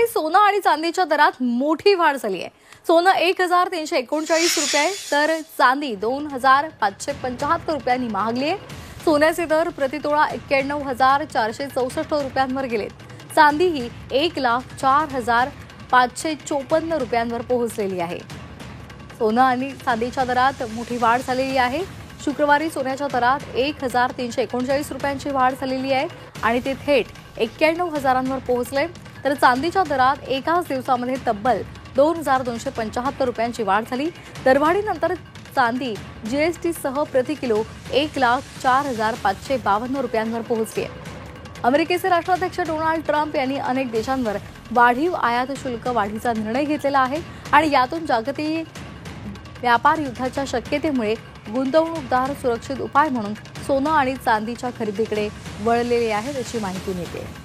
शुक्रवारी सोनं आणि चांदीच्या दरात मोठी वाढ झाली आहे। सोनं 1339 रुपये तर चांदी 2575 रुपयांनी महागली आहे। सोन्याचे दर प्रतितोळा 91,464 रुपयांवर गेलेत। चांदी ही 1,04,554 रुपयांवर पोहोचलेली आहे। सोनं आणि चांदीच्या दरात मोठी वाढ झालेली आहे। शुक्रवारी सोन्याच्या दरात 1339 रुपयांची वाढ झालेली आहे आणि ते थेट 91,000 पोहोचले। तर चांदीच्या दरात एकाच दिवसामध्ये तब्बल 2,275 रुपयांची वाढ झाली। दरवाढीनंतर चांदी जीएसटी सह प्रति किलो 1,04,552 रुपयांवर पोहोचली आहे। अमेरिकेचे राष्ट्राध्यक्ष डोनाल्ड ट्रम्प यांनी अनेक देशांवर वाढीव आयात शुल्क वाढीचा निर्णय घेतलेला आहे आणि यातून जागतिक व्यापार युद्धाच्या शक्यतेमुळे गुंतवणूकदार सुरक्षित उपाय म्हणून सोनं आणि चांदीच्या खरेदीकडे वळलेले आहेत अशी माहिती मिळते।